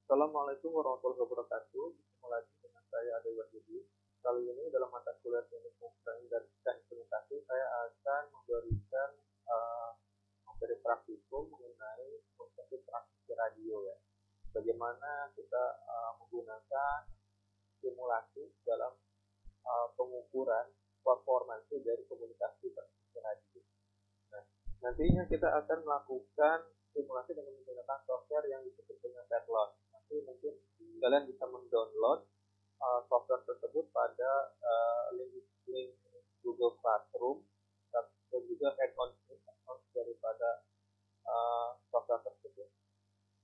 Assalamualaikum warahmatullahi wabarakatuh. Bertemu lagi dengan saya Ade Wahyudi. Kali ini dalam mata kuliah teknik komputer dan implementasi saya akan memberikan materi praktikum mengenai konsep transmisi radio ya. Bagaimana kita menggunakan simulasi dalam pengukuran performansi dari komunikasi transmisi radio. Nah, nantinya kita akan melakukan simulasi dengan menggunakan software yang disebut dengan Petlon. Nanti mungkin kalian bisa mendownload software tersebut pada link Google Classroom dan juga add-on daripada software tersebut.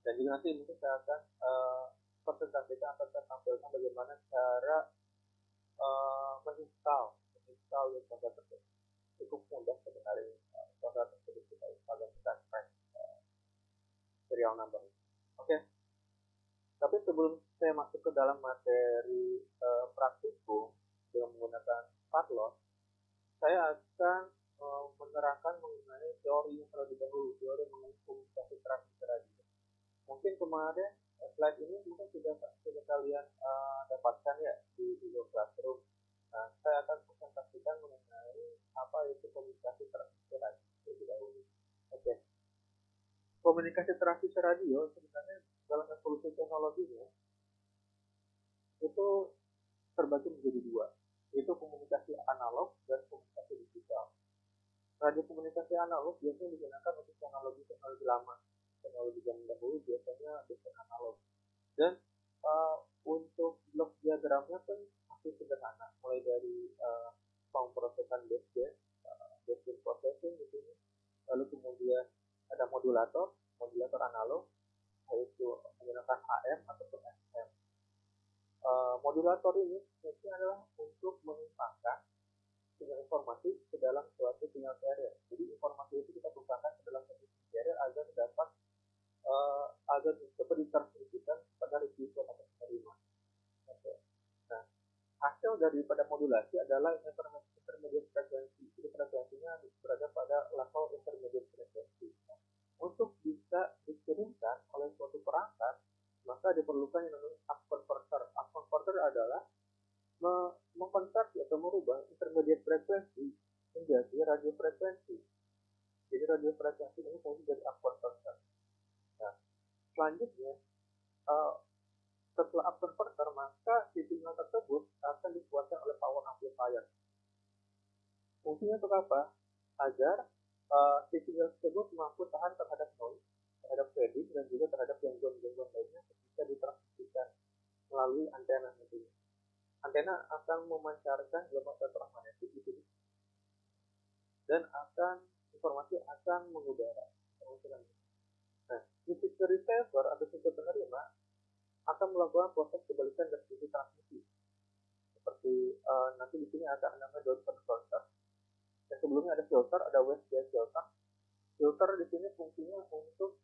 Dan juga nanti mungkin saya akan presentasikan atau saya tampilkan bagaimana cara menginstal software tersebut. Cukup mudah sebenarnya software tersebut kita install dan kita track serial number. Oke. Tapi sebelum saya masuk ke dalam materi praktikum dengan menggunakan Petlon, saya akan menerangkan mengenai teorinya terlebih dahulu, teori mengenai komunikasi transmisi radio. Mungkin kemarin slide ini mungkin sudah kalian dapatkan ya di Google Classroom. Nah, saya akan presentasikan mengenai apa itu komunikasi transmisi radio terlebih dahulu. Oke. Komunikasi transmisi radio sebenarnya dalam evolusi teknologinya itu terbagi menjadi dua, yaitu komunikasi analog dan komunikasi digital. Radio komunikasi analog biasanya digunakan untuk teknologi lama, teknologi zaman dahulu biasanya dengan analog. Dan untuk blok diagramnya pun masih sederhana, mulai dari pemrosesan baseband processing di sini, lalu kemudian ada modulator analog, yaitu menggunakan AM ataupun FM. Modulator ini fungsinya adalah untuk mengimpangkan sinyal informasi ke dalam suatu sinyal carrier. Jadi informasi itu kita tumpahkan ke dalam satu sinyal carrier agar dapat dapat ditransmisikan pada receiver atau penerima. Okay. Nah, hasil daripada modulasi adalah intermediate frekuensi. Jadi frekuensinya berada pada level intermediate frekuensi. Nah, untuk bisa dikirimkan oleh suatu perangkat, maka diperlukan yang namanya up converter. Up converter adalah mengkonversi atau merubah intermediate frekuensi menjadi radio frekuensi. Jadi radio frekuensi ini fungsi dari up converter. Nah, selanjutnya setelah up converter, maka sinyal tersebut akan dikuatkan oleh power amplifier. Fungsinya untuk apa? Agar sinyal tersebut mampu tahan terhadap noise, terhadap fading, dan juga terhadap gangguan-gangguan lainnya ketika ditransmisikan melalui antena nantinya. Antena akan memancarkan gelombang elektromagnetik di sini, dan informasi akan mengudara. Nah, sisi receiver atau sisi penerima akan melakukan proses kebalikan dari sisi transmisi. Seperti nanti di sini ada namanya down converter. Dan sebelumnya ada filter, ada wave gate filter. Filter di sini fungsinya untuk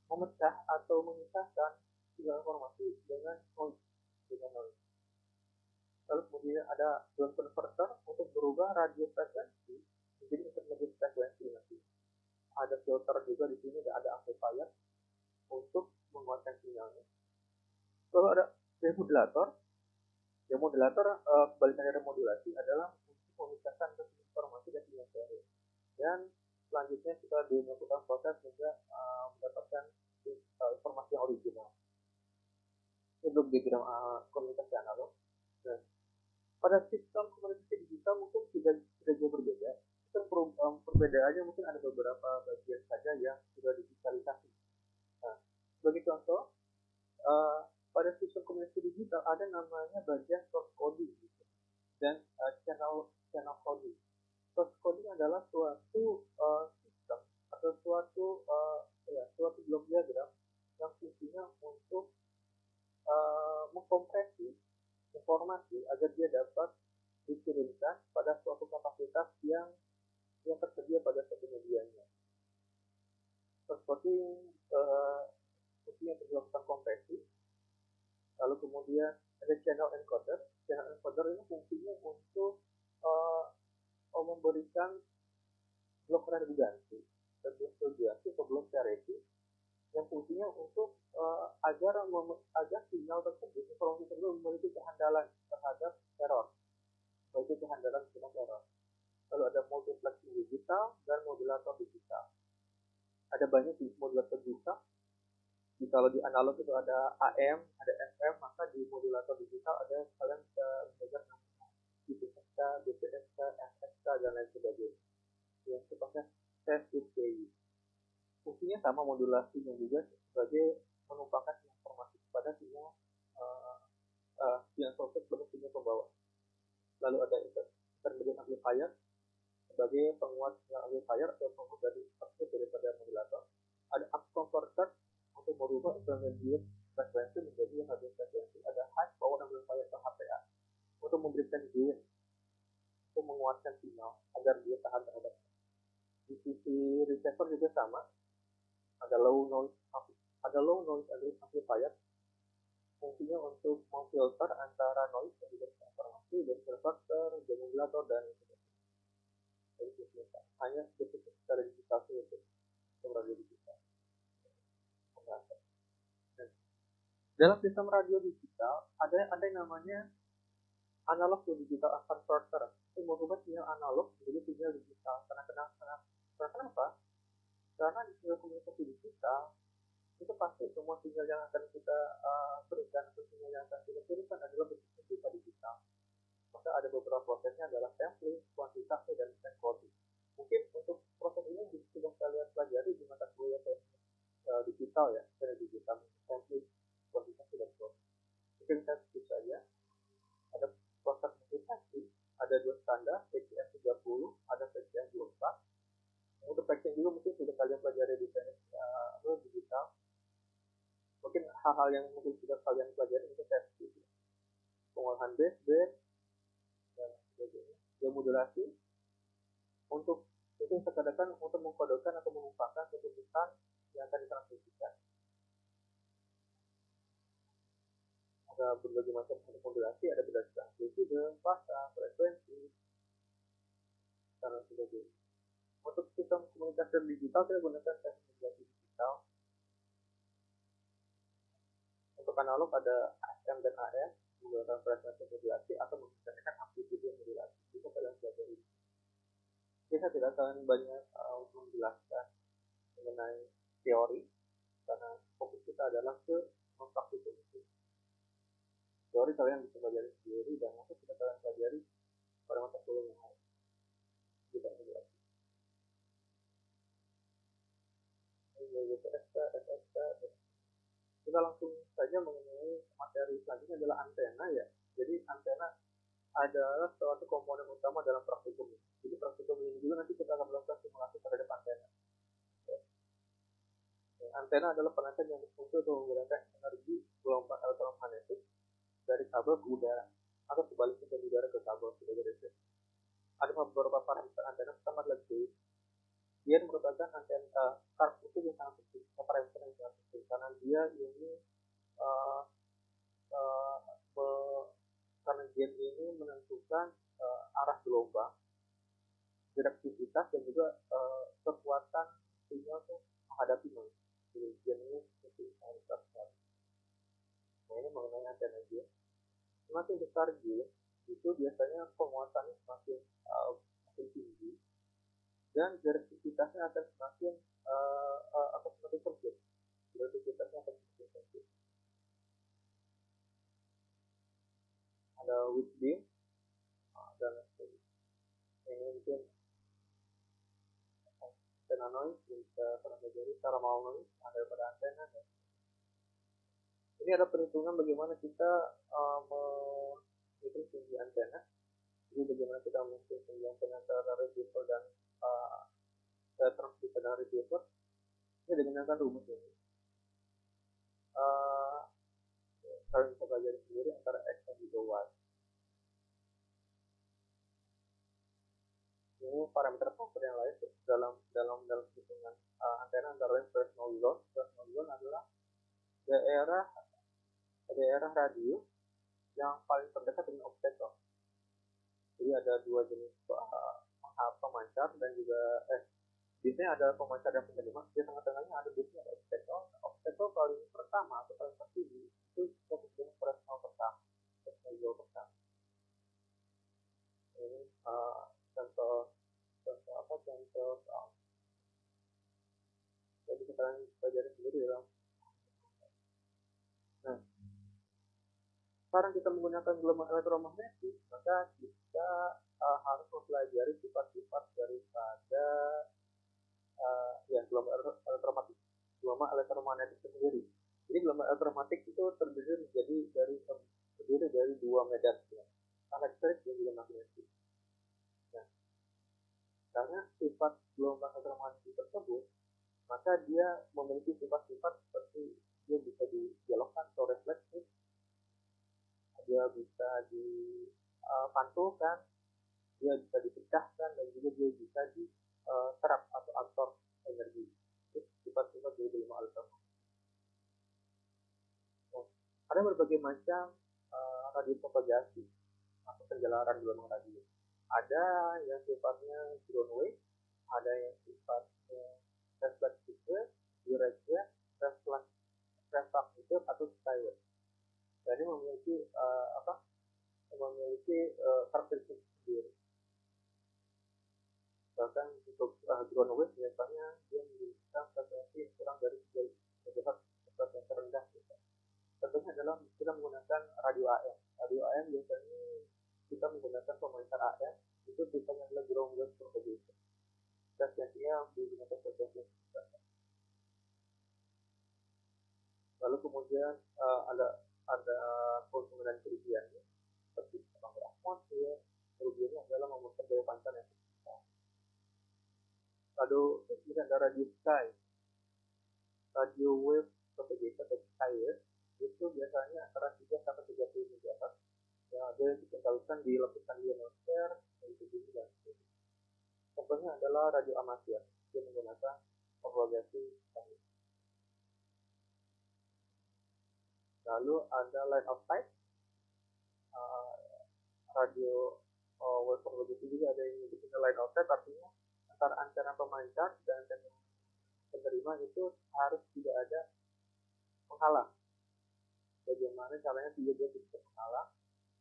memecah atau memisahkan sinyal informasi dengan noise. Lalu kemudian ada down converter untuk berubah radio frekuensi menjadi intermediate frekuensi nanti. Ada filter juga di sini, ada amplifier untuk menguatkan sinyalnya. Lalu ada demodulator. Demodulator kebalikan dari modulasi adalah untuk memisahkan informasi dan sinyal carrier. Dan selanjutnya kita dilakukan proses hingga mendapatkan informasi yang original. Ini belum dibilang komunikasi analog. Nah, pada sistem komunikasi digital mungkin tidak jauh berbeda. Perbedaannya mungkin ada beberapa bagian saja yang sudah digitalisasi. Nah, sebagai contoh, pada sistem komunikasi digital ada namanya bagian source coding dan channel coding. Source coding adalah suatu sistem atau suatu blok diagram yang fungsinya untuk mengkompresi informasi agar dia dapat dikirimkan pada suatu kapasitas yang tersedia pada suatu medianya. Seperti fungsinya untuk melakukan kompresi. Lalu kemudian ada channel encoder. Channel encoder ini fungsinya untuk memberikan blok redundansi, blok redundansi atau blok parity yang fungsinya untuk agar sinyal tersebut, informasi tersebut memiliki kehandalan terhadap error, memiliki kehandalan terhadap error. Lalu ada multiplexing digital dan modulator digital. Ada banyak modulator digital. Kalau di analog itu ada AM, ada FM, maka di modulator digital ada kalian bisa belajar namanya IPSK, BPSK, FSK, dan lain sebagainya. Yang sifatnya SSKI. Fungsinya sama, modulasinya juga sebagai menumpahkan informasi kepada sinyal proses bentuk sinyal pembawa. Lalu ada intermediate amplifier sebagai penguat sinyal amplifier atau penguat dari output daripada modulator. Ada up converter untuk merubah intermediate frekuensi menjadi yang high frekuensi. Ada high power amplifier atau HPA untuk memberikan gain, untuk menguatkan sinyal agar dia tahan terhadap. Di sisi receiver juga sama, ada low noise amplifier, fungsinya untuk memfilter antara noise dan juga informasi dari converter, dari modulator, dan hanya spesifik secara digital itu radio digital. Dalam sistem radio digital ada yang namanya analog to digital converter, itu mengubah sinyal analog menjadi sinyal digital. Kenapa? Karena di sinyal komunikasi digital itu pasti semua sinyal yang akan kita berikan atau sinyal yang akan kita kirimkan adalah bentuk berita digital. Maka ada beberapa prosesnya adalah sampling, kuantitasnya, dan encoding. Mungkin untuk proses ini sudah kalian pelajari di mata kuliah digital ya, secara digital, sampling, kuantitas, dan encoding. Mungkin saya skip saja. Ada proses multiplexing, ada dua standar, PCM 30, ada PCM 24. Untuk PCM juga mungkin sudah kalian pelajari di teknik digital. Mungkin hal-hal yang mungkin sudah kalian pelajari itu testing, pengolahan baseband, dan sebagainya. Demodulasi untuk itu sekadar untuk mengkodekan atau menumpahkan keputusan yang akan ditransmisikan. Ada berbagai macam modulasi, ada berdasarkan amplitude, fasa, frekuensi, dan sebagainya. Untuk sistem komunikasi digital saya gunakan teknologi digital. Untuk analog ada AM dan AM menggunakan frekuensi modulasi atau menggunakan amplitude modulasi. Itu kalian pelajari. Saya tidak akan banyak menjelaskan mengenai teori karena fokus kita adalah ke mempraktikkan itu. Teori kalian bisa pelajari sendiri dan nanti kita kalian pelajari pada mata kuliah yang lain. Tidak menjelaskan. Kita langsung saja mengenai materi selanjutnya adalah antena ya. Jadi antena adalah suatu komponen utama dalam praktikum ini. Jadi praktikum ini juga nanti kita akan melakukan simulasi terhadap antena. Antena adalah perangkat yang berfungsi untuk menggunakan energi gelombang elektromagnetik dari kabel ke udara atau sebaliknya dari udara ke kabel sebagai resep. Ada beberapa parameter antena. Pertama adalah gain. Dia merupakan antena karakteristik yang sangat penting, parameter yang sangat penting karena dia ini karena gain ini menentukan arah gelombang, direktivitas, dan juga kekuatan sinyal untuk menghadapi noise. Jadi gain ini sangat besar. Nah ini mengenai antena gain. Semakin besar gain, itu biasanya penguatannya semakin tinggi dan direktivitasnya akan semakin sempit. Direktivitasnya akan semakin sempit. Ada width beam dan ini mungkin antena noise bisa pernah terjadi secara mau noise ada pada antena. Ini ada perhitungan bagaimana kita menghitung tinggi antena. Jadi bagaimana kita menghitung tinggi antena antara receiver dan transmitter dan receiver. Ini digunakan rumus ini. Kalian bisa pelajari sendiri antara X dan juga Y. Ini parameter faktor yang lain dalam hitungan antena antara lain Fresnel zone. Fresnel zone adalah daerah radius yang paling terdekat dengan obstacle. Jadi ada dua jenis pemancar dan juga biasanya ada pemancar dan penerima. Di tengah-tengahnya ada biasanya ada obstacle. kalian pelajari sendiri dalam. Nah, sekarang kita menggunakan gelombang elektromagnetik, maka kita harus mempelajari sifat-sifat daripada gelombang elektromagnetik, gelombang elektromagnetik itu sendiri. Jadi gelombang elektromagnetik itu terdiri dari dua medan, ya, elektrik dan juga magnetik. Nah, karena sifat gelombang elektromagnetik tersebut, maka dia memiliki sifat-sifat seperti dia bisa didialogkan atau refleksif, dia bisa dipantulkan, dia bisa dipecahkan, dan juga dia bisa diserap atau absorb energi. Itu sifat-sifat dari gelombang elektromagnetik. Ada berbagai macam radio propagasi atau penjelaran gelombang radio. Ada yang sifatnya ground wave, ada yang sifatnya reflective wave, direct wave, refractive wave, atau sky wave. Jadi memiliki karakteristik sendiri. Bahkan untuk ground wave biasanya dia memiliki frekuensi kurang dari 3 GHz, frekuensi rendah. Contohnya adalah kita menggunakan radio AM. Radio AM biasanya kita menggunakan pemancar AM, itu tipenya adalah ground wave propagation. Frekuensinya menggunakan frekuensi. Lalu kemudian ada keuntungan dan kerugiannya, seperti atmosfer. Kerugiannya adalah memutar daya pancar yang besar. Lalu kemudian ada radio sky, radio wave propagation atau sky wave, itu biasanya antara 3 sampai 30 MHz. Ya, dia dikendalikan di lapisan ionosfer dan bumi dan sebagainya. Contohnya adalah radio amatir, dia menggunakan propagasi sky. Lalu ada line of sight, radio wave propagation juga ada yang disebut line of sight, artinya antara antena pemancar dan antena penerima itu harus tidak ada penghalang. Bagaimana caranya dia bisa menghalang?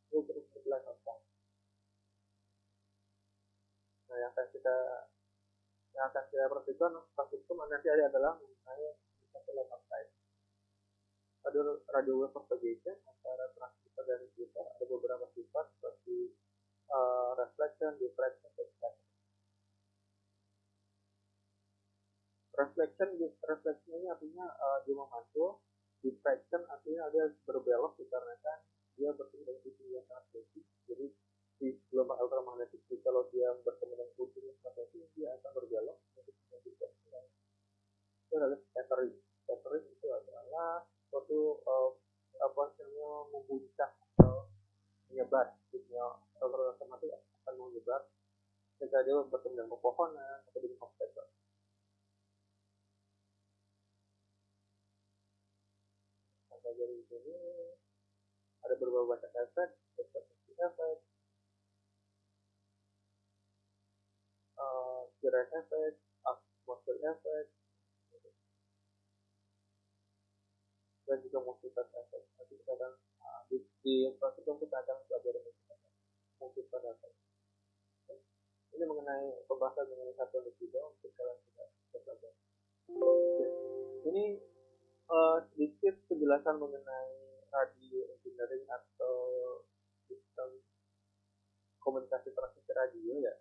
Itu terus line of sight. Nah, yang akan kita perhatikan praktikum nanti adalah mengenai line of sight. Radio wave propagation antara transmitter dan receiver ada beberapa sifat seperti reflection, diffraction, dan reflection. Reflection ini artinya dia memantul. Diffraction artinya dia berbelok dikarenakan dia bertemu dengan sisi yang sangat tinggi. Jadi di gelombang elektromagnetik kalau dia bertemu dengan sisi yang sangat tinggi, dia akan berbelok. Itu adalah scattering. Scattering itu adalah suatu membuncah atau menyebar. Sinyal elektromagnetik akan menyebar ketika dia bertemu dengan pepohonan atau dengan obstacle. Dari sini ada beberapa macam efek, efek, direct efek, atmosfer efek, dan juga multiplier efek. Nanti kita akan di praktikum kita akan belajar multiplier efek. Ini mengenai pembahasan mengenai satu individu untuk kalian kita belajar. Ini sedikit penjelasan mengenai radio engineering atau sistem komunikasi transmisi radio ya.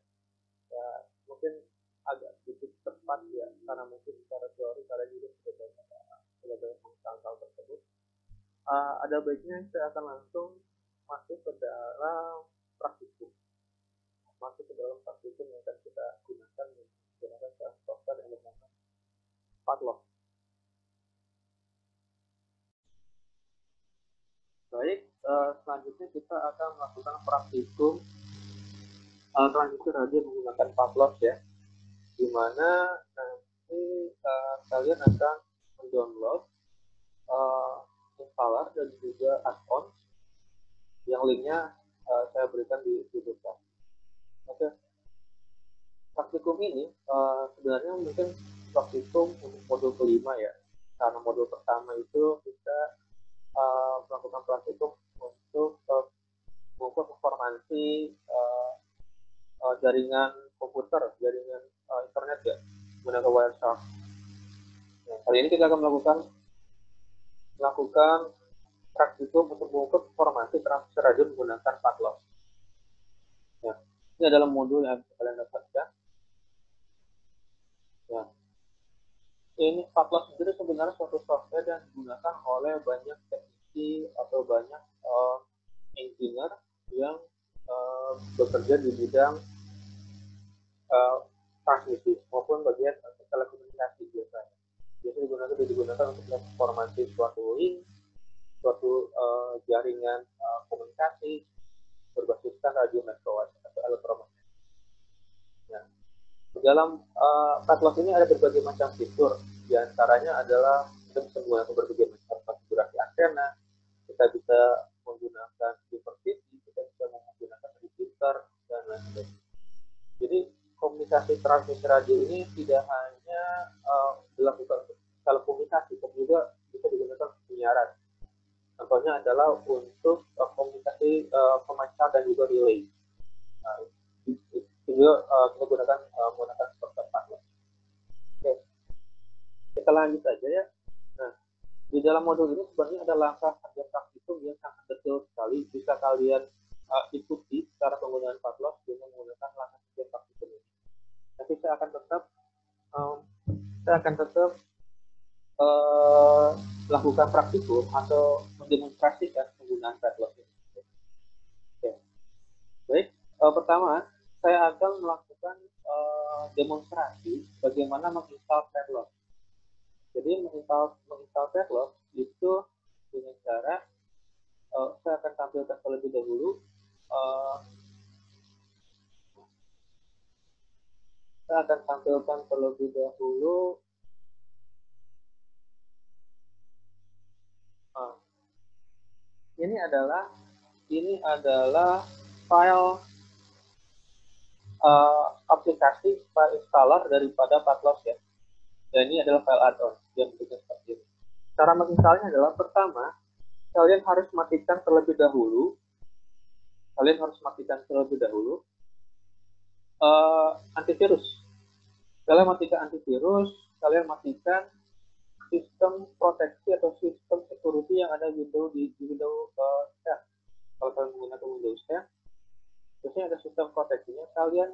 Ya mungkin agak sedikit cepat ya, karena mungkin secara teori kalian juga sudah banyak mengetahui hal tersebut. Ada baiknya saya akan langsung masuk ke dalam praktikum. Masuk ke dalam praktikum yang akan kita gunakan menggunakan software yang bernama Pavlov. Baik, selanjutnya kita akan melakukan praktikum transmisi radio menggunakan Pavlov ya, di mana nanti kalian akan mendownload installer dan juga add-on yang linknya saya berikan di depan. Oke. Praktikum ini sebenarnya mungkin praktikum untuk modul kelima ya, karena modul pertama itu kita melakukan praktikum untuk mengukur informasi jaringan komputer, jaringan internet ya, menggunakan Wireshark. Nah, kali ini kita akan melakukan praktikum untuk mengukur formasi transfer radio menggunakan Padlock. Ya, ini adalah modul yang kalian dapatkan. Ya, ini Padlock sendiri sebenarnya suatu software yang digunakan oleh banyak teknisi atau banyak engineer yang bekerja di bidang transmisi maupun bagian telekomunikasi biasanya. Biasanya digunakan untuk informasi suatu link, suatu jaringan komunikasi berbasiskan radio microwave atau elektromagnetik. Nah, di dalam Padlock ini ada berbagai macam fitur. Di antaranya adalah kita bisa menggunakan berbagai macam konfigurasi antena, kita bisa menggunakan supervisi, kita bisa menggunakan repeater, dan lain sebagainya. Jadi komunikasi transmisi radio ini tidak hanya dilakukan untuk telekomunikasi, tapi juga bisa digunakan untuk penyiaran. Contohnya adalah untuk komunikasi pemancar dan juga relay. Nah, itu juga kita menggunakan software Padlock. Oke, kita lanjut aja ya. Nah, di dalam modul ini sebenarnya ada langkah kerja praktikum yang sangat detail sekali. Bisa kalian ikuti cara penggunaan Padlock dengan menggunakan langkah kerja praktikum ini. Tapi saya akan tetap lakukan praktikum atau mendemonstrasikan penggunaan Padlock ini. Oke. Baik, pertama saya akan melakukan demonstrasi bagaimana menginstal Padlock. Jadi menginstal Padlock itu dengan cara saya akan tampilkan terlebih dahulu. Ini adalah file aplikasi file installer daripada Padlock ya. Dan ini adalah file add-on yang bentuknya seperti ini. Cara menginstalnya adalah pertama, kalian harus matikan terlebih dahulu antivirus. Kalian matikan antivirus, kalian matikan sistem proteksi atau sistem security yang ada di Windows 10. Kalau kalian menggunakan Windows 10, biasanya ada sistem proteksinya. Kalian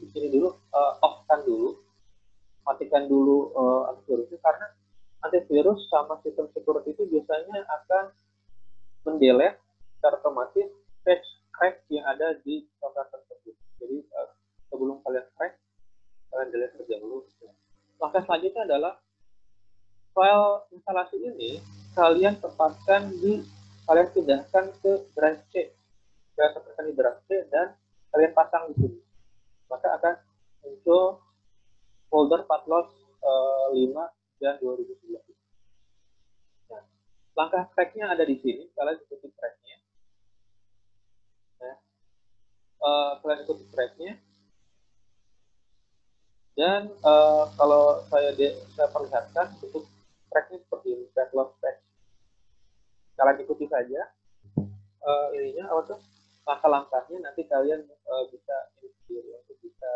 di sini dulu off-kan dulu, matikan dulu antivirusnya, karena antivirus sama sistem security itu biasanya akan mendelete secara otomatis patch crack yang ada di software tersebut. Jadi sebelum kalian crack, kalian delete terlebih dahulu. Langkah selanjutnya adalah file instalasi ini kalian pindahkan ke drive C. Kalian tempatkan di drive C dan kalian pasang di sini. Maka akan muncul folder Padlock 5 dan 2011. Nah, langkah cracknya ada di sini. Kalian ikuti cracknya. Dan kalau saya perlihatkan untuk tracknya seperti ini, Padlock track. Kalian ikuti saja langkah-langkahnya, nanti kalian bisa sendiri untuk bisa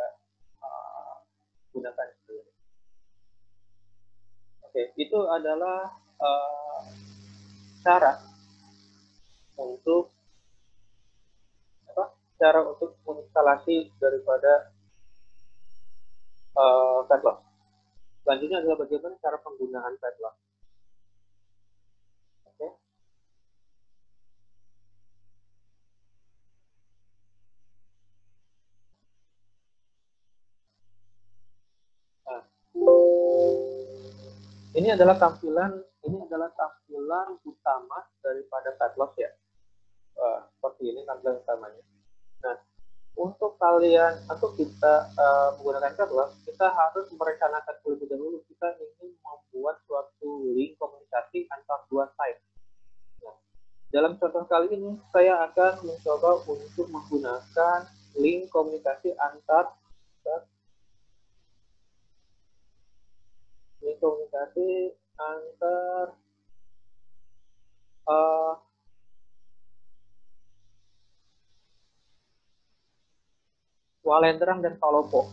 gunakan sendiri. Oke, itu adalah cara untuk menginstalasi daripada Padlock. Selanjutnya adalah bagaimana cara penggunaan Padlock. Oke. Nah, ini adalah tampilan utama daripada Padlock ya. Seperti ini tampilan utamanya. Nah, untuk kita menggunakan Padlock, kita harus merencanakan terlebih dahulu. Kita ingin membuat suatu link komunikasi antar dua site. Nah, dalam contoh kali ini, saya akan mencoba untuk menggunakan link komunikasi antar Walendrang dan Palopo.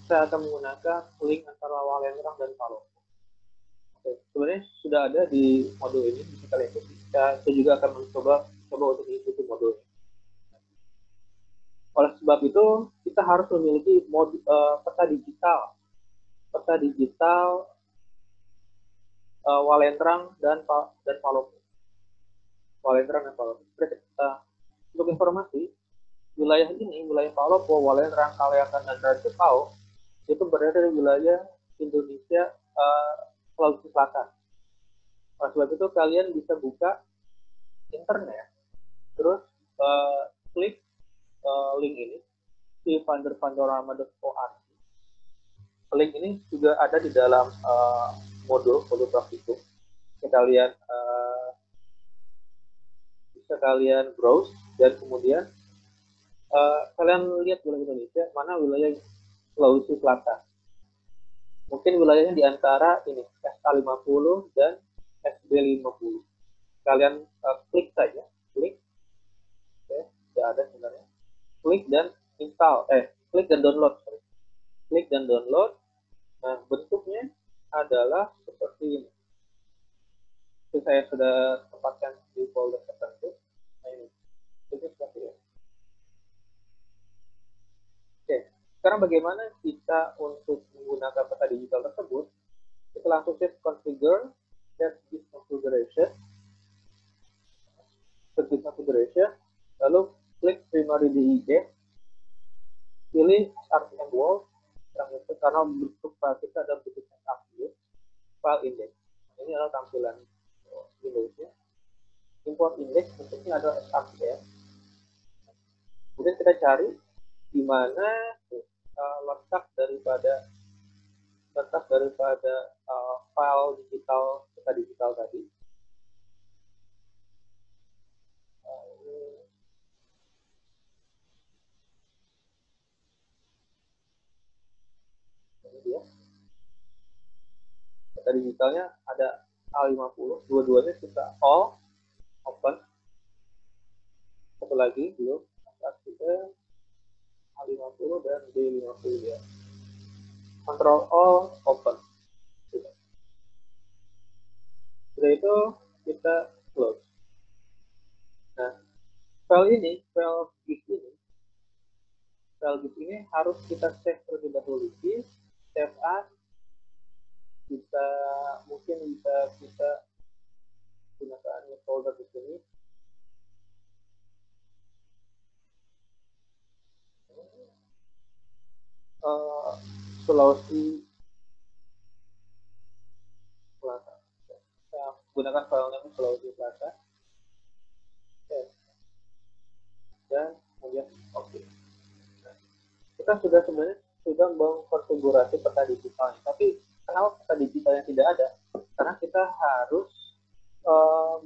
saya akan menggunakan link antara Walendrang dan Palopo. Oke, sebenarnya sudah ada di modul ini, bisa kalian ikuti. Saya juga akan mencoba untuk mengikuti modul ini. Oleh sebab itu, kita harus memiliki peta digital Walendrang dan Palopo. Walendrang dan Palopo. Untuk informasi, wilayah ini, wilayah Palopo, Walendrang, Kaliakan, dan Raja Pau, itu berada di wilayah Indonesia Sulawesi Selatan. Oleh sebab itu, kalian bisa buka internet, terus klik link ini di vandervanderama.org. Link ini juga ada di dalam modul praktikum. Bisa kalian browse dan kemudian kalian lihat wilayah Indonesia mana wilayah Sulawesi Selatan. Mungkin wilayahnya di antara ini SK50 dan SB50. Kalian klik saja, klik, tidak ada sebenarnya. Klik dan install, klik dan download. Klik dan download. Nah, bentuknya adalah seperti ini. Itu saya sudah tempatkan di folder tertentu. Nah, ini. Itu seperti ini. Oke, sekarang bagaimana kita untuk menggunakan peta digital tersebut? Kita langsung set configure, set this configuration, lalu klik primary DIG, pilih RTM wall, karena bentuk file kita ada bentuk SRT, file index. Ini adalah tampilan Windows-nya. Import index bentuknya adalah SRTM. Kemudian kita cari di mana letak daripada file digital peta digital tadi. Ini dia. Peta digitalnya ada A50, dua-duanya kita all open. Satu lagi belum, kita A50 dan D50 ya. Control all open. Setelah itu kita close. Nah, file GIF ini harus kita save terlebih dahulu. Save as, mungkin bisa kita gunakan folder di sini. Sulawesi Selatan. Kita gunakan file name Sulawesi Selatan. Dan kemudian oke. Kita sebenarnya sudah mengkonfigurasi peta digitalnya, tapi kenapa peta digitalnya tidak ada? Karena kita harus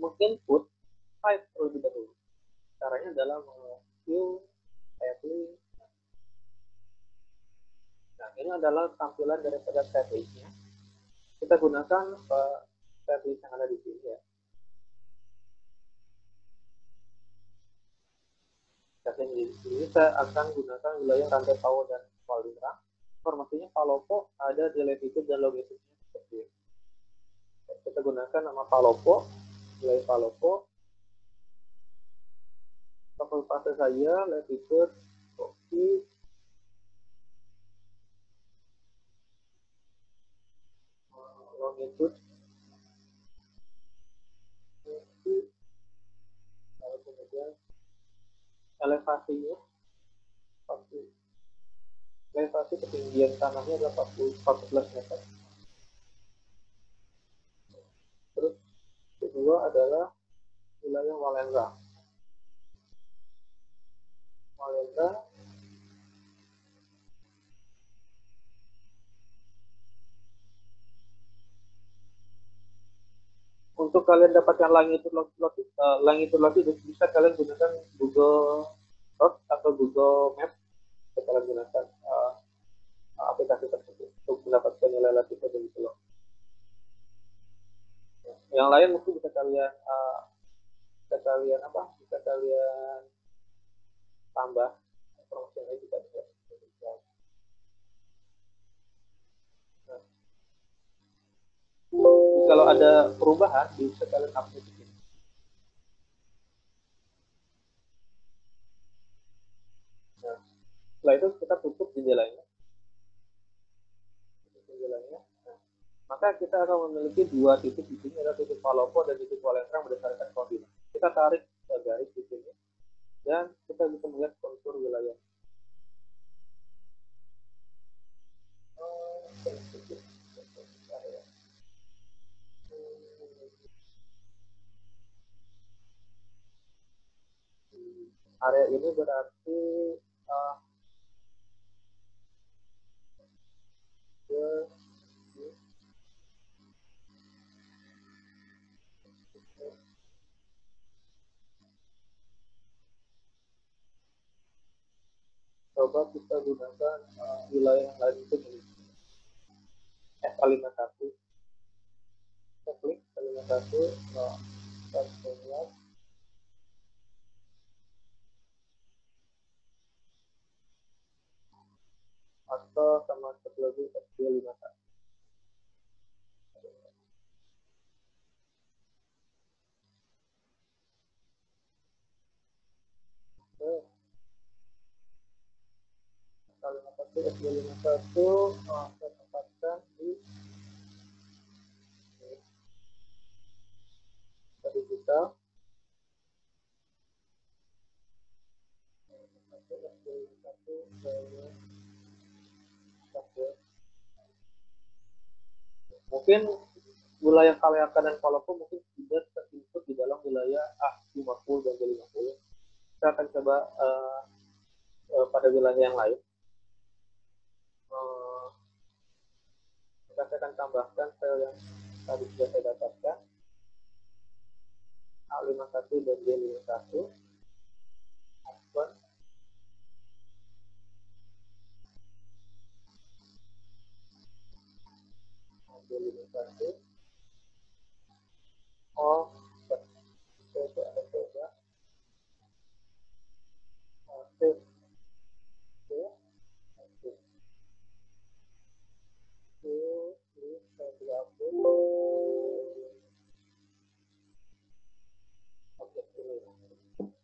menginput type terlebih dahulu. Caranya adalah view type. Nah, ini adalah tampilan daripada type list-nya. Kita gunakan type list yang ada di sini ya. Di sini saya akan gunakan wilayah Rantai Pau dan Walendrang. Informasinya Palopo ada di latitude dan longitude-nya seperti ini. Kita gunakan nama Palopo, wilayah Palopo. Kabupaten saya, latitude, longitude, kemudian elevasinya, elevasi ketinggian tanahnya adalah 14 meter. Terus kedua adalah wilayah Walendrang. Untuk kalian dapatkan longitude bisa kalian gunakan Google Earth atau Google Map. Bisa kalian gunakan aplikasi tersebut untuk mendapatkan nilai latitude dan longitude. Yang lain mungkin bisa kalian tambah informasi yang lain juga bisa. kalau ada perubahan bisa kalian update di sini. Nah, setelah itu kita tutup jendelanya. Nah, maka kita akan memiliki dua titik di sini, ada titik Palopo dan titik Walendra berdasarkan koordinat. Kita tarik garis di sini dan kita bisa melihat kontur wilayah. Area ini berarti coba kita gunakan wilayah yang lain itu F51. Kita klik F51, kita lihat atau sama satu lagi F51. F51 saya tempatkan di digital. Mungkin wilayah Kaliakan dan Palopo mungkin tidak terinput di dalam wilayah A50 dan B50. Kita akan coba pada wilayah yang lain. Kita akan tambahkan file yang tadi sudah saya dapatkan, A51 dan B51. Open. B51. Oh, coba.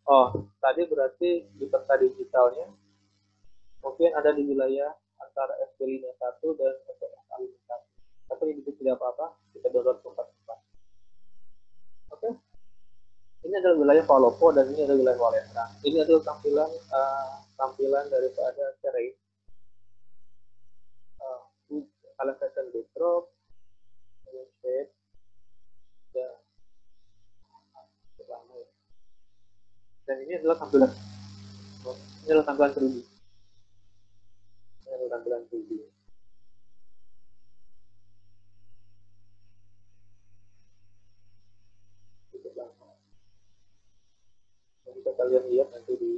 Oh, tadi berarti di peta digitalnya mungkin ada di wilayah antara FB51 dan FB51. Tapi ini tidak apa-apa, kita download tempat-tempat. Oke. Ini adalah wilayah Palopo dan ini adalah wilayah Walendra. Ini adalah tampilan daripada terrain. Elevation backdrop, shape, dan ini adalah tampilan 3D. Ini adalah tampilan 3D. Bisa kalian lihat nanti di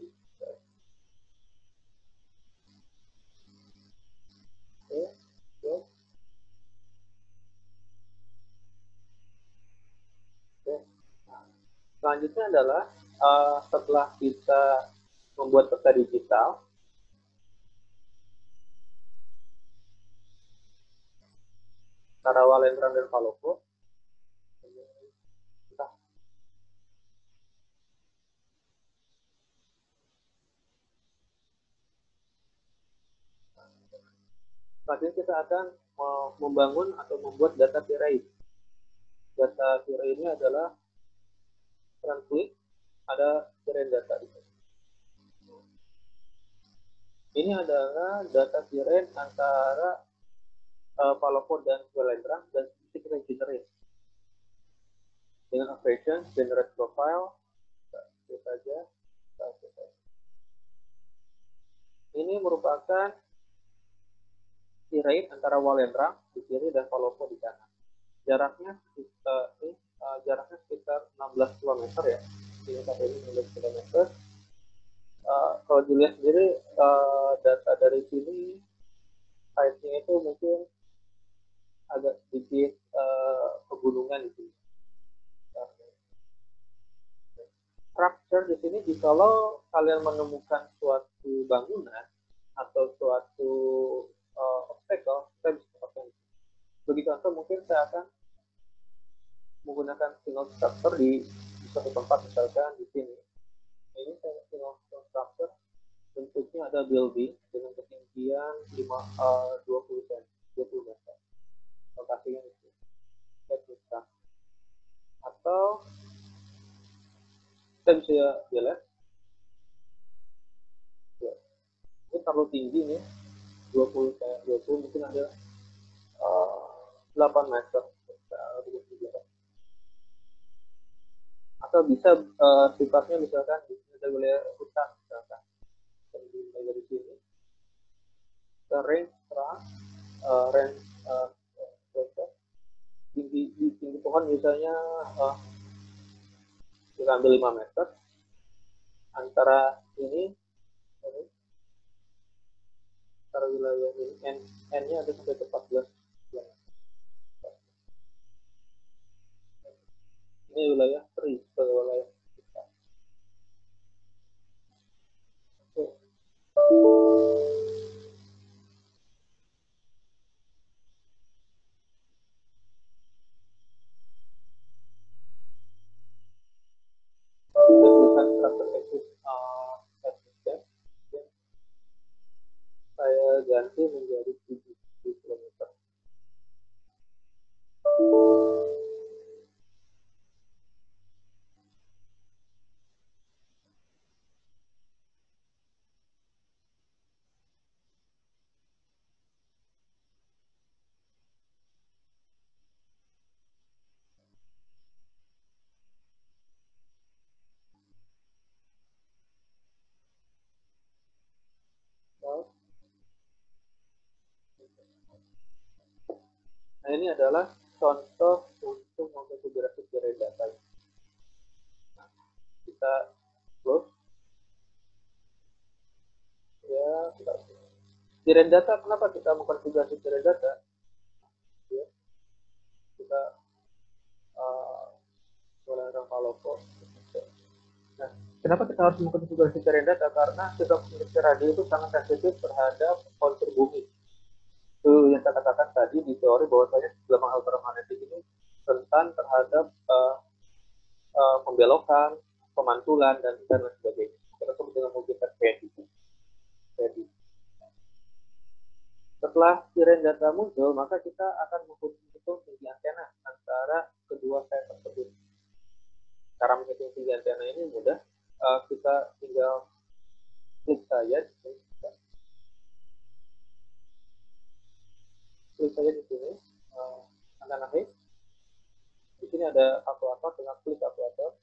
selanjutnya adalah setelah kita membuat peta digital, antara Walendra dan Palopo, selanjutnya kita akan membangun atau membuat data terrain. Data terrain ini adalah translate, ada terrain data di sini. Ini adalah data terrain antara Palopo dan Walendra dan kita generate dengan operation generate profile saja. Ini merupakan terrain antara Walendra di kiri dan Palopo di kanan. Jaraknya sekitar 16 km ya. Ini sampai ini 16 km. Kalau dilihat sendiri data dari sini size-nya itu mungkin agak sedikit pegunungan di sini. Structure di sini, jikalau kalian menemukan suatu bangunan atau suatu obstacle, kita bisa pakai. Bagi contoh, mungkin saya akan menggunakan single structure di suatu tempat, misalkan di sini. Ini single structure bentuknya ada building dengan ketinggian 20 cm, 20 meter. Lokasinya itu. Atau kita bisa lihat ya, ini terlalu tinggi nih, 20 mungkin ada 8 meter. Atau bisa sifatnya misalkan di sini ada wilayah hutan, misalkan dari sini ke range range tinggi pohon misalnya kita ambil 5 meter antara ini antara wilayah ini N-nya ada sampai ke 14. Ini wilayah free, wilayah kita. Saya ganti menjadi 7 km. Nah, ini adalah contoh untuk mengkonfigurasi tirai data. Nah, kita close. Ya, tirai data, kenapa kita mengkonfigurasi tirai data? Ya, kita orang Palopo. Nah, kenapa kita harus mengkonfigurasi tirai data? Karena frekuensi radio itu sangat sensitif terhadap kontur bumi. Itu yang saya katakan tadi di teori bahwasanya gelombang elektromagnetik ini rentan terhadap pembelokan, pemantulan, dan lain sebagainya. Kita sebut dengan mobilitas PEDI. Setelah tirai data muncul, maka kita akan menghitung tinggi antena antara kedua file tersebut. Cara menghitung tinggi antena ini mudah. Kita tinggal klik saja di sini. Klik saja di sini. Antena H. Di sini ada kalkulator, dengan klik kalkulator.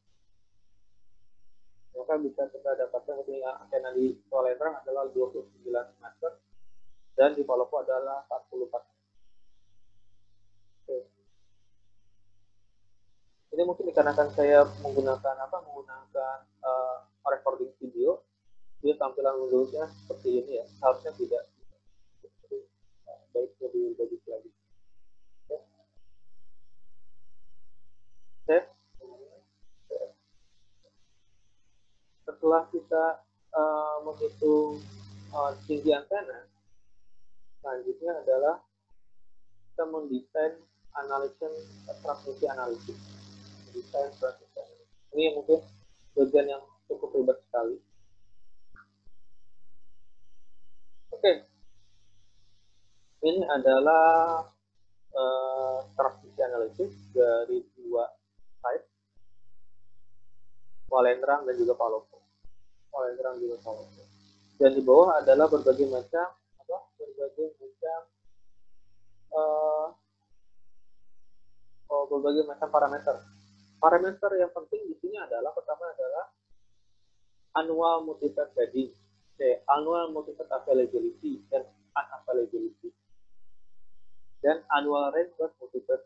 Maka bisa kita dapatkan tinggi antena di Solendrang adalah 29 meter dan di Palopo adalah 44. Oke. Ini mungkin dikarenakan saya menggunakan recording video, dia tampilan Windows-nya seperti ini ya, harusnya tidak. Baik, lebih bagus lagi. Oke. Setelah kita menghitung tinggi antena, selanjutnya adalah kita mendesain transmisi analisis. Desain transmisi analisis. Ini mungkin bagian yang cukup ribet sekali. Oke. Ini adalah transmisi analisis dari dua site, Walendrang dan juga Palopo. Dan di bawah adalah berbagai macam parameter. Parameter yang penting di sini adalah pertama adalah annual multiplied padding, annual multiplied availability dan unavailability, dan annual range plus multiplied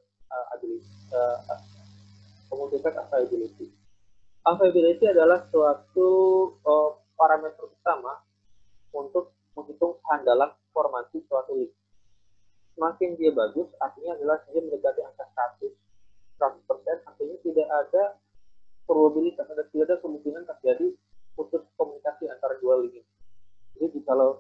availability. Availability adalah suatu parameter utama untuk menghitung kehandalan formasi suatu link. Semakin dia bagus, artinya adalah dia mendekati angka 100%, artinya tidak ada probabilitas, tidak ada kemungkinan terjadi putus komunikasi antara dua link. Jadi kalau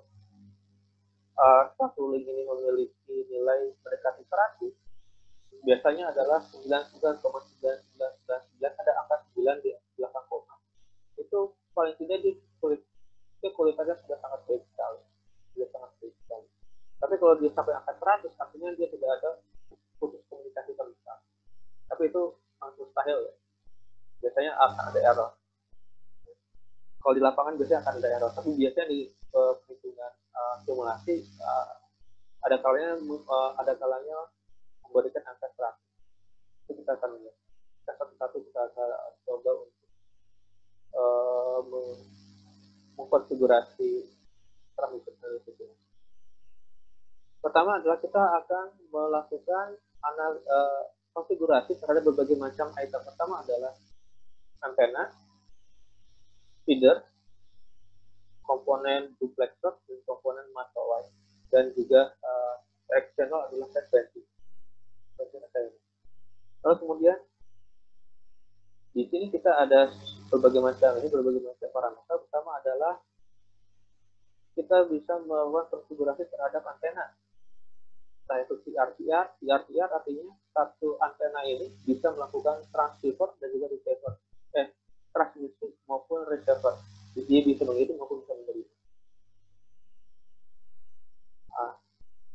satu link ini memiliki nilai mendekati 100, biasanya adalah 99,9999, ada angka 9 di belakang koma. Itu paling tidak di kualitasnya sudah sangat baik sekali. Sudah sangat baik sekali. Tapi kalau dia sampai angka 100, artinya dia tidak ada putus komunikasi sama sekali. Tapi itu mustahil ya. Biasanya akan ada error. Kalau di lapangan biasanya akan ada error. Tapi biasanya di perhitungan simulasi ada kalanya memberikan angka 100. Itu kita akan lihat. Kita satu-satu kita akan coba untuk mengkonfigurasi transmitter itu. Pertama adalah kita akan melakukan konfigurasi terhadap berbagai macam item. Pertama adalah antena, feeder, komponen duplexer, dan komponen microwave, dan juga external adalah frekuensi. Lalu kemudian di sini kita ada berbagai macam parameter. Pertama adalah kita bisa melakukan konfigurasi terhadap antena. Nah, itu CR artinya satu antena ini bisa melakukan transceiver dan juga receiver, transmisi maupun receiver. Dia bisa mengirim maupun bisa menerima.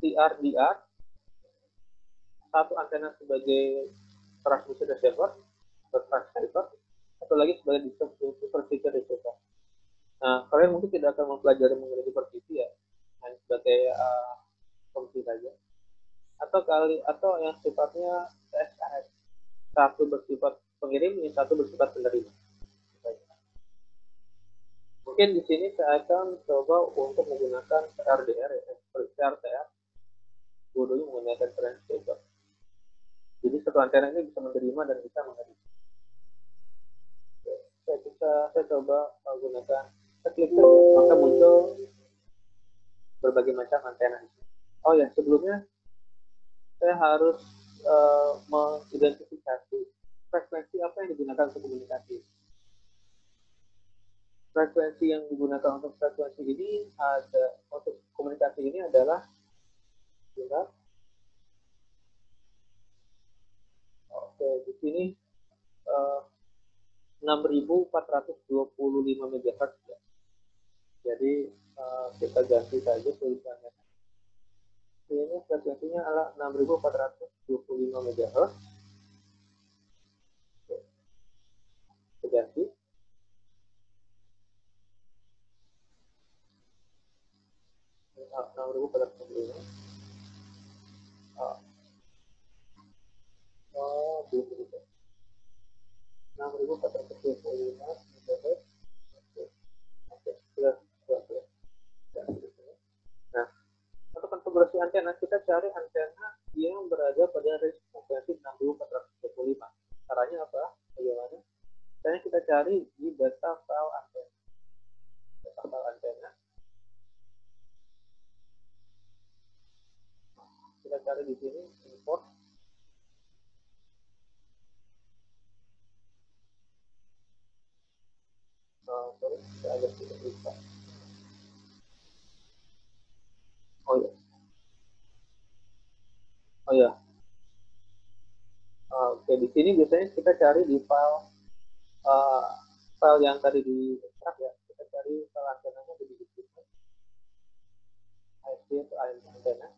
CR satu antena sebagai transmisi receiver atau transceiver, satu lagi sebagai supervisor receiver. Nah, kalian mungkin tidak akan mempelajari mengenai supervisi ya, hanya sebagai fungsi saja. Atau yang sifatnya SKS, satu bersifat pengirim, yang satu bersifat penerima. Mungkin di sini saya akan coba untuk menggunakan RDR, RTR, bodohnya menggunakan transceiver. Jadi satu antena ini bisa menerima dan bisa menerima. Saya coba menggunakan, saya klik saja, maka muncul berbagai macam antena. Oh ya, sebelumnya saya harus mengidentifikasi frekuensi apa yang digunakan untuk komunikasi. Frekuensi yang digunakan untuk frekuensi ini untuk komunikasi ini adalah di sini 6425 MHz ya. Jadi kita ganti saja tulisannya. Ini frekuensinya adalah 6425 MHz. Kita ganti. Nah, 6425. Belum begitu. 6425 MHz. Nah, untuk konfigurasi antena, kita cari antena yang berada pada range frekuensi 6425. Caranya apa? Bagaimana? Caranya kita cari di data file antena. Data file antena. Kita cari di sini import. Sorry, saya agak sedikit lupa. Oh ya. Oke, di sini biasanya kita cari di file yang tadi di ekstrak ya. Kita cari file antenanya di sini. ISP atau antena.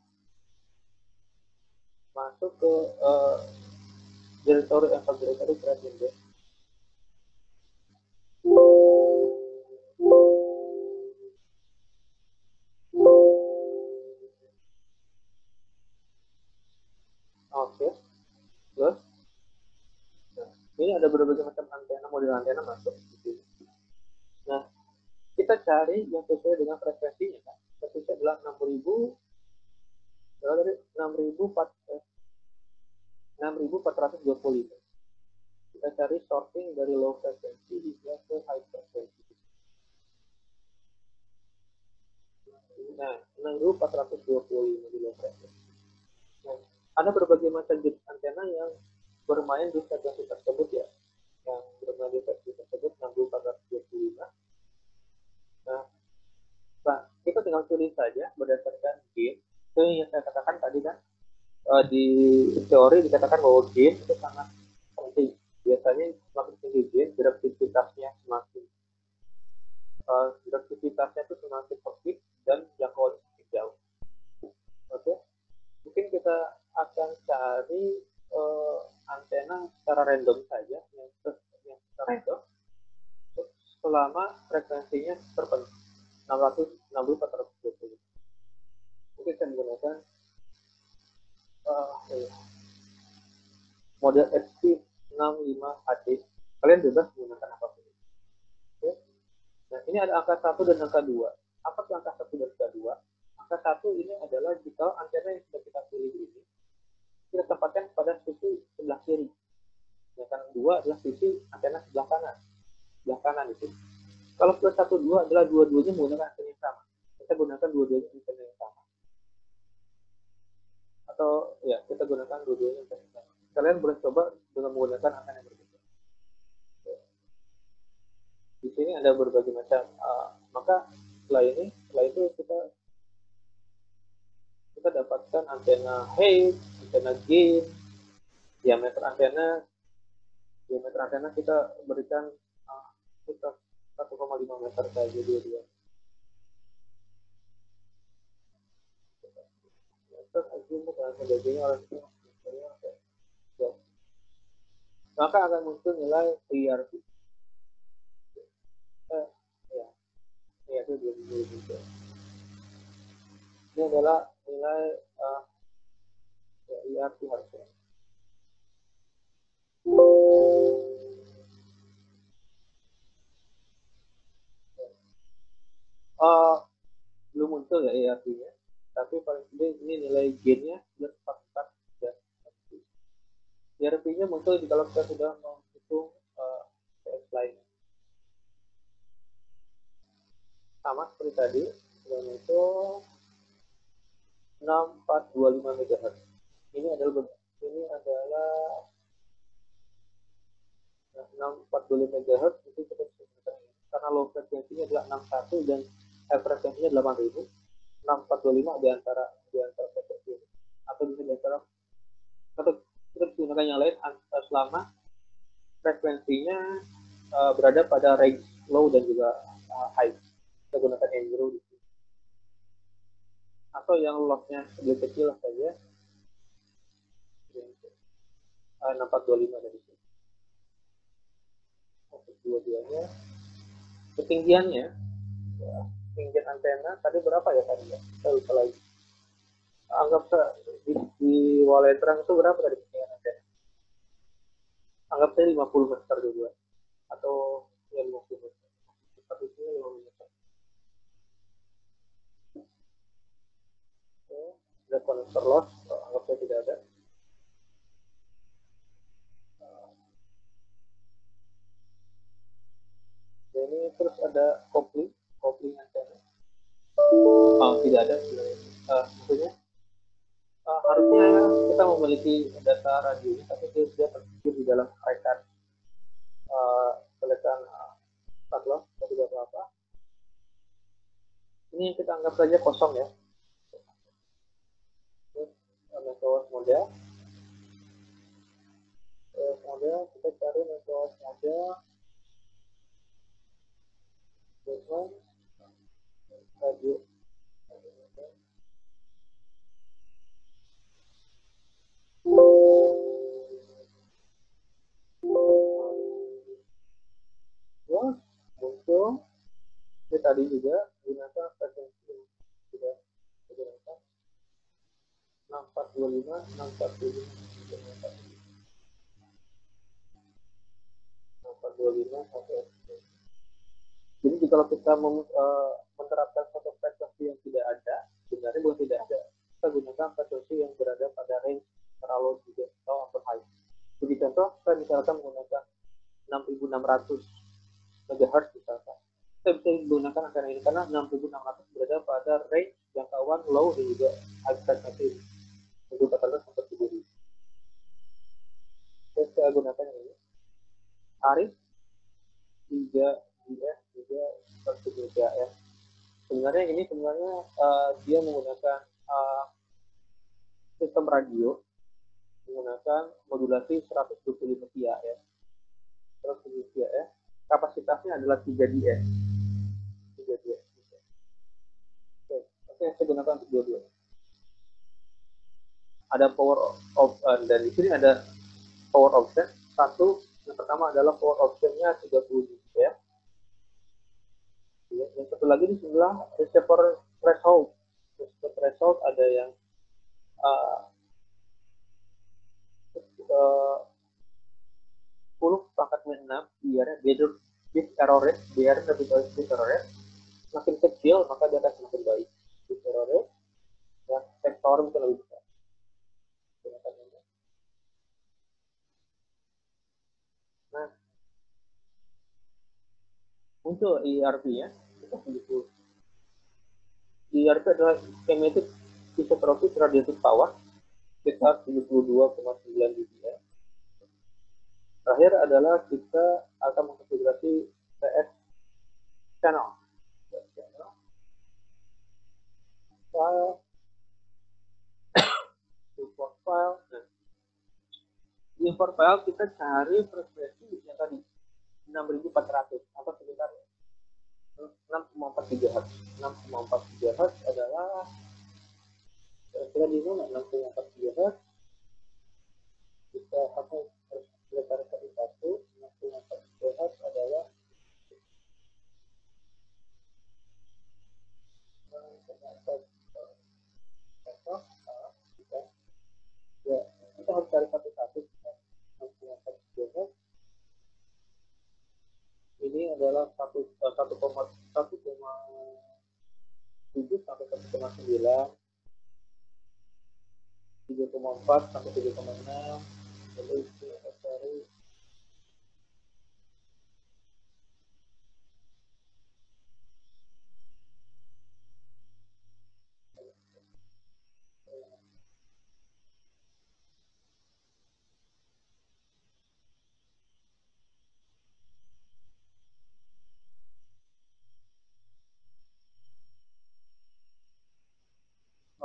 Masuk ke directory creating. Oke, terus ini ada berbagai macam antena, model antena masuk di sini. Nah, kita cari yang sesuai dengan frekuensinya kan. Frekuensi adalah 6000 dari 6425. Kita cari sorting dari low frequency hingga ke high frequency. Nah, 6425 di low frequency. Nah, ada berbagai macam jenis antena yang bermain di frekuensi tersebut ya. Yang bermain di frekuensi tersebut 6425. Nah, kita tinggal pilih saja berdasarkan gain. Itu yang saya katakan tadi kan, di teori dikatakan bahwa gain itu sangat penting. Biasanya semakin tinggi gain, direktivitasnya semakin direktivitasnya itu semakin sempit dan jangkauannya semakin jauh. Oke, mungkin kita akan cari antena secara random saja, yang secara random, selama frekuensinya tertentu 660 420. Mungkin saya menggunakan model XP65HD. Kalian bebas menggunakan apapun. Oke. Nah, ini ada angka 1 dan angka 2. Apa itu angka 1 dan angka 2? Angka 1 ini adalah jika antena yang sudah kita pilih ini kita tempatkan pada sisi sebelah kiri. Sedangkan 2 adalah sisi antena sebelah kanan. Sebelah kanan itu. Kalau plus 1 2 adalah dua-duanya menggunakan antena yang sama. Kita gunakan dua-duanya antena yang sama. Atau ya, kita gunakan dua-duanya antena yang sama. Kalian boleh coba dengan menggunakan antena yang berbeda. Di sini ada berbagai macam. Maka setelah itu kita dapatkan antena height, antena gain, diameter antena kita berikan sekitar 1,5 meter saja dua-dua. Maka akan muncul nilai IRP. Ya, itu ini adalah nilai IRP harusnya. Belum muncul ya IRP-nya, tapi paling tidak ini nilai gain-nya sudah tepat ya. IRP-nya muncul kalau kita sudah menghitung PS lain. Sama seperti tadi, dan itu 6425 MHz. Ini adalah 6425 MHz itu kita karena low frekuensinya adalah 61 dan high frekuensinya 8000. 6425 di antara frekuensi atau bisa di antara atau kita gunakan yang lain selama frekuensinya berada pada range low dan juga high. Kita gunakan yang zero di sini. Atau yang lossnya lebih kecil saja 6425 dari sini. Untuk dua-duanya ketinggiannya ya, ketinggian antena tadi berapa ya tadi ya? Saya lupa lagi. Anggap di wallet terang itu berapa dari ketinggian antena? Anggap saya 50 meter juga atau ya 50 meter. Tapi ini 50 meter. Oke, ada konektor loss, anggap saya tidak ada. Ini terus ada kopling antena. Tidak ada. Maksudnya harusnya kita memiliki data radionya, tapi dia terkikir di dalam rekan rekan loss, tidak apa-apa. Ini kita anggap saja kosong ya. Megawatt model kita cari megawatt model dengan radio muncul ini tadi juga gunakan frekuensi yang sudah digunakan 6425 sampai. Jadi kalau kita menerapkan satu frekuensi yang tidak ada, sebenarnya bukan tidak ada, kita gunakan frekuensi yang berada pada range terlalu juga atau upper high. Jadi contoh, saya misalkan menggunakan 6600 MHz misalkan. Kita bisa menggunakan antena ini karena 6600 berada pada range jangkauan low dan juga high frequency. Untuk katakan seperti ini. Saya gunakan yang ini. Arif 3 GS juga seperti ya. Sebenarnya dia menggunakan sistem radio menggunakan modulasi 125 via ya. 125 via ya. Kapasitasnya adalah 3 ds. 3 ds. Oke, oke, saya gunakan untuk dua-dua. Ada power of dan di sini ada power option. Satu, yang pertama adalah power optionnya 30 ya. Yang satu lagi di sebelah receiver threshold. Receiver threshold ada yang uh, 10 pangkat 6 biar bit error rate, biar lebih baik bit error rate. Semakin kecil maka dia akan semakin baik bit error rate dan sektor mungkin lebih besar. Nah, muncul ERP-nya kita begitu. ERP adalah schematic isotropic radiative power sekitar 72,9 dB. Terakhir adalah kita akan mengkonfigurasi CS channel. File, import file. Nah, di import file kita cari frekuensi yang tadi 6400 atau sekitar 6,4 GHz. 6,4 GHz adalah kira-kira di mana 6,4 GHz kita harus cari satu. 6,4 GHz adalah ya, kita harus cari satu-satu. 6,4 GHz ini adalah 1,7 sampai 1,9, 3,4 sampai 3,6. Lalu kita cari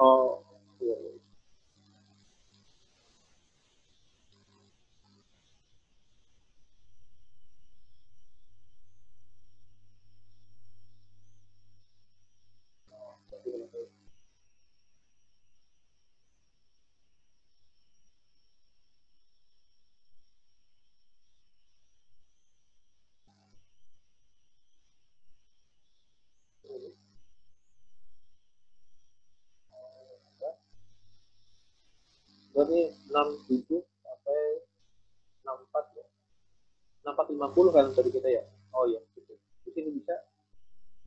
oh iya, iya. Berarti 67 sampai 64 ya. 6450 kan tadi kita ya. Oh iya, gitu. Di sini bisa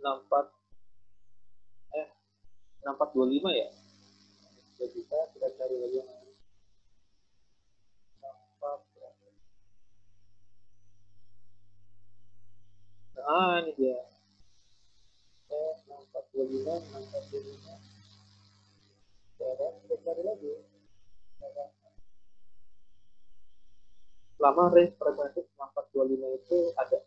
64 6425 ya. Sudah bisa, kita cari lagi yang lain. 64. Nah, ini dia. 6425, 6425. Kita cari lagi. Selama range frekuensi 6425 itu ada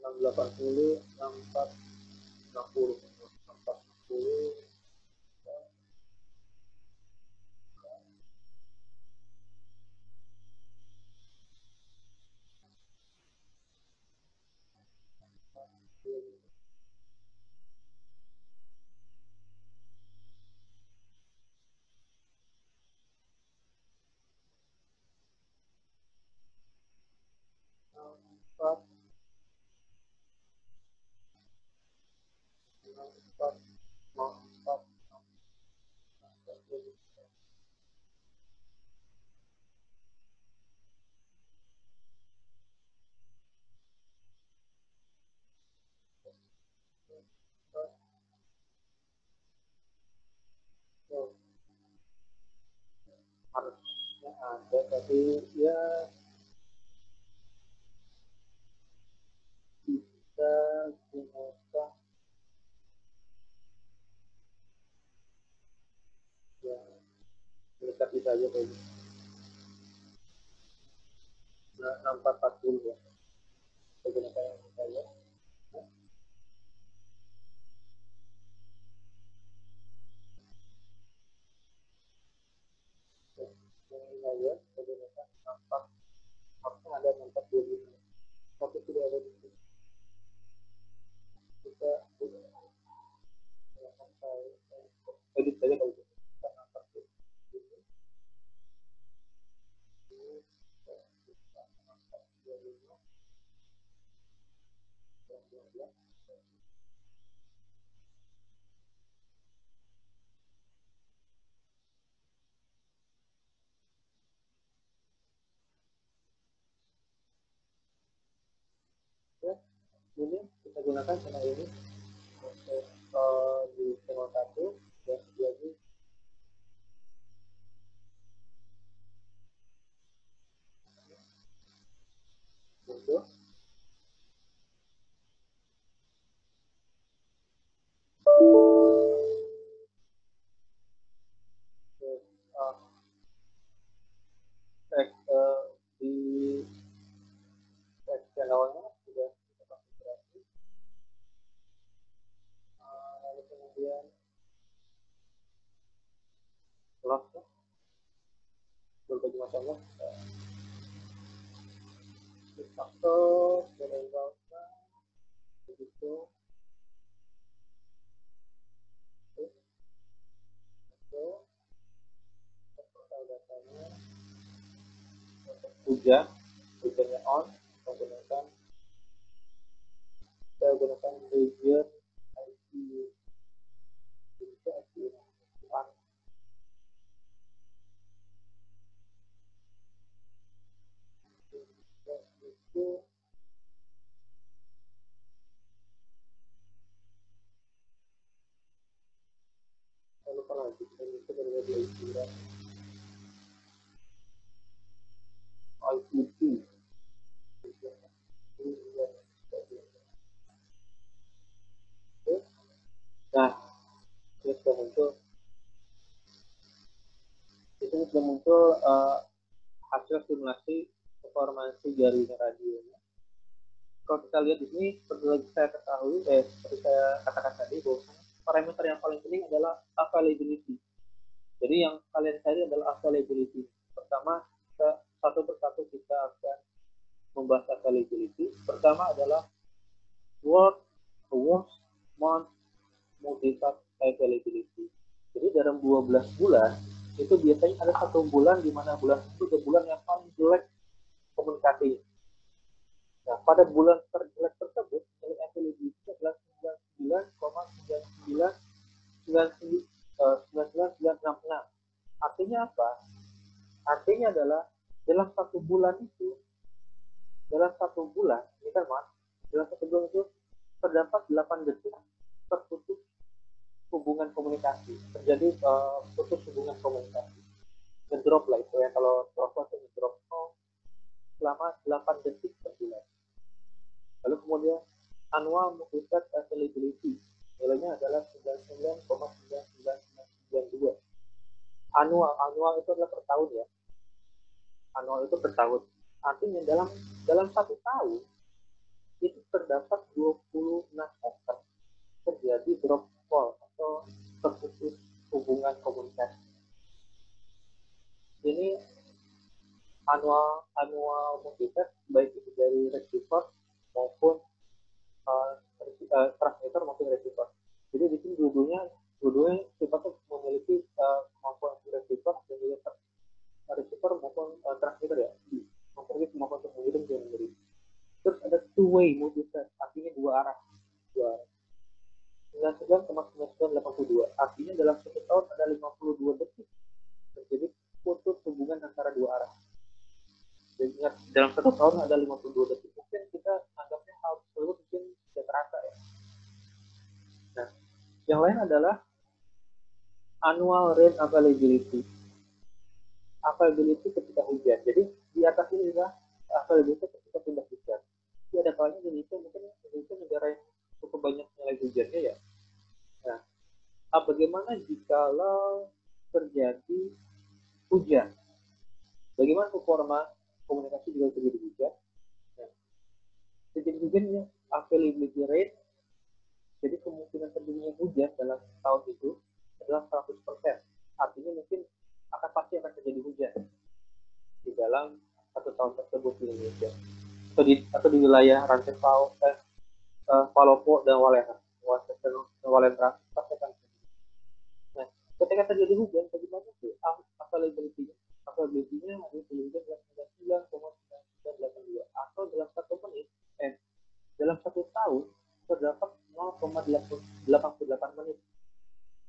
680, 6460, 6460. Harusnya ada tapi ya bisa gunakan yang mendekati saja kayak gitu. Nah, 6440 ya. Saya gunakan yang saya. menggunakan channel ini untuk di channel 1 dan jadi muncul. Cek di channelnya sudah kita konfigurasi, lalu kemudian lock berbagai macam lock, faktor dari browser begitu itu total datanya hujan hujannya on menggunakan saya gunakan region ICU itu ICU itu lalu apa lagi itu dari ICU ICT. Nah, ini sudah muncul. Di sini sudah muncul hasil simulasi informasi jaringan radionya. Kalau kita lihat di sini, seperti saya ketahui, seperti saya katakan tadi, bahwa parameter yang paling penting adalah availability. Jadi yang kalian cari adalah availability. Pertama, satu persatu kita akan membahas availability. Pertama adalah worst month multi-path availability. Jadi dalam 12 bulan itu biasanya ada satu bulan di mana bulan itu bulan yang paling jelek komunikasi. Nah, pada bulan terjelek tersebut nilai availability adalah 99,99,99966. Artinya apa? Artinya adalah dalam satu bulan ini kan mas, dalam satu bulan itu terdapat 8 detik terputus hubungan komunikasi, terjadi putus hubungan komunikasi, ngedrop lah itu ya, kalau telepon itu ngedrop selama 8 detik per bulan. Lalu kemudian annual multi-path availability nilainya adalah 99,99992. Annual itu adalah per tahun ya, annual itu per tahun. Artinya dalam satu tahun itu terdapat 26 kali terjadi drop call atau terputus hubungan komunikasi. Ini annual multi-path baik itu dari receiver maupun transmitter maupun receiver. Jadi di sini dua-duanya sifatnya memiliki kemampuan receiver dan juga receiver maupun transmitter ya, memiliki kemampuan untuk mengirim dan mengirim. Terus ada two-way multi-path, artinya dua arah. 99,9982, artinya dalam satu tahun ada 52 detik terjadi putus hubungan antara dua arah. Jadi ingat, dalam satu tahun ada 52 detik. Mungkin kita anggapnya hal tersebut mungkin tidak terasa ya. Nah, yang lain adalah annual rain availability. Availability ketika hujan. Jadi di atas ini adalah availability ketika tidak hujan. Jadi ada kalanya Indonesia negara yang cukup banyak nilai hujannya ya. Nah, bagaimana jika terjadi hujan? Bagaimana performa komunikasi jika terjadi hujan? Nah, terjadi hujannya availability rate. Jadi kemungkinan terjadinya hujan dalam tahun itu adalah 100%. Artinya mungkin pasti akan terjadi hujan di dalam satu tahun tersebut di Indonesia atau di wilayah Rantai Palopo dan Walendra. Nah, ketika terjadi hujan, bagaimana sih availability-nya? Availability-nya ada hujan 99,9982 atau dalam satu menit, dalam satu tahun terdapat 0,88 menit.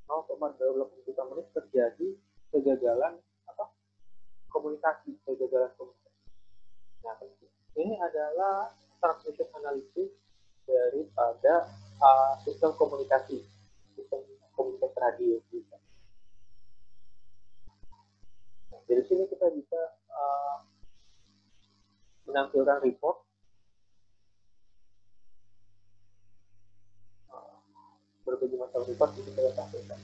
0,88 menit terjadi kegagalan komunikasi. Nah, ini adalah transmission analysis daripada sistem komunikasi radio kita. Nah, dari sini kita bisa menampilkan report berbagai macam report bisa kita tampilkan.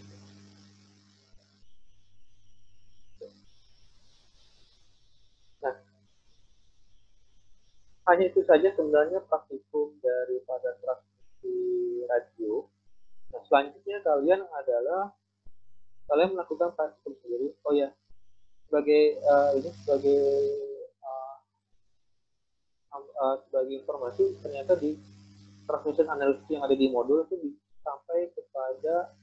Nah, hanya itu saja sebenarnya praktikum daripada transmisi radio. Nah, selanjutnya kalian melakukan praktikum sendiri. Oh ya, sebagai informasi, ternyata di transmission analysis yang ada di modul itu sampai kepada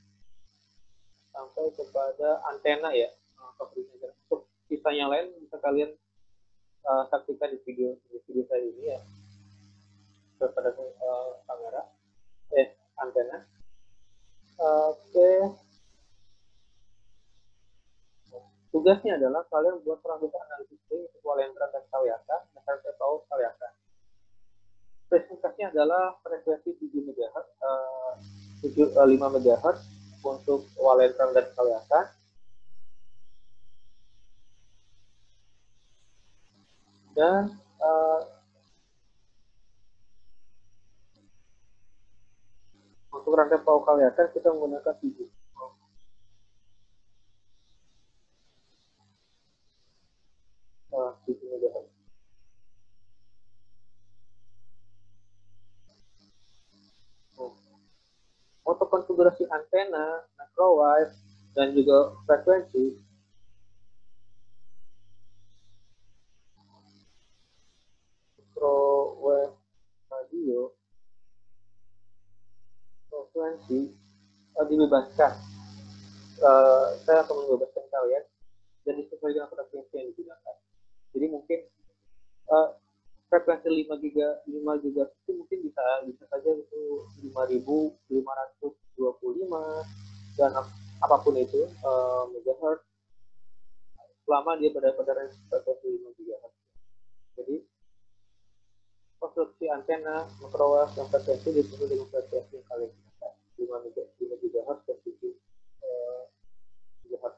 antena ya, untuk kisah yang lain bisa kalian saksikan di video saya ini ya, kepada kamera antena. Oke. Tugasnya adalah kalian buat transmission analisis untuk Walendra dan Sawyaka, dan saya tahu Sawyaka. Spesifikasinya adalah frekuensi 7 MHz, 5 MHz untuk Walendra dan Sawyaka. Dan untuk rantai pauh Sawyaka kita menggunakan 7 MHz. Untuk konfigurasi antena, microwave, dan juga frekuensi, microwave radio, frekuensi dibebaskan. Saya akan membebaskan kalian dan disesuaikan frekuensi yang digunakan. Jadi mungkin frekuensi 5 GHz itu mungkin bisa saja itu 5.525 dan apapun itu megahertz, selama dia pada range frekuensi 5 GHz. Jadi konstruksi antena, microwave, dan frekuensi disebut dengan frekuensi yang kalian gunakan 5 GHz dan 7 GHz.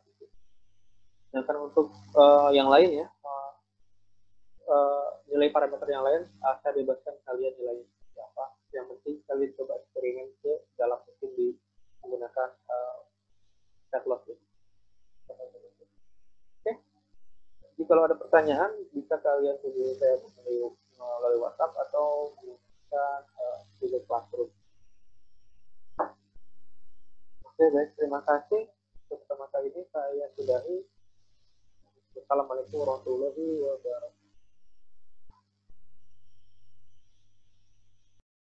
Sedangkan untuk yang lain ya, nilai parameter yang lain saya bebaskan kalian nilainya apa. Yang penting kalian coba eksperimen ke dalam mesin di menggunakan setlog ini. Oke. Jadi kalau ada pertanyaan bisa kalian hubungi saya melalui WhatsApp atau menggunakan Google Classroom. Oke, baik, terima kasih. Untuk pertama kali ini saya sudahi. Assalamualaikum warahmatullahi wabarakatuh.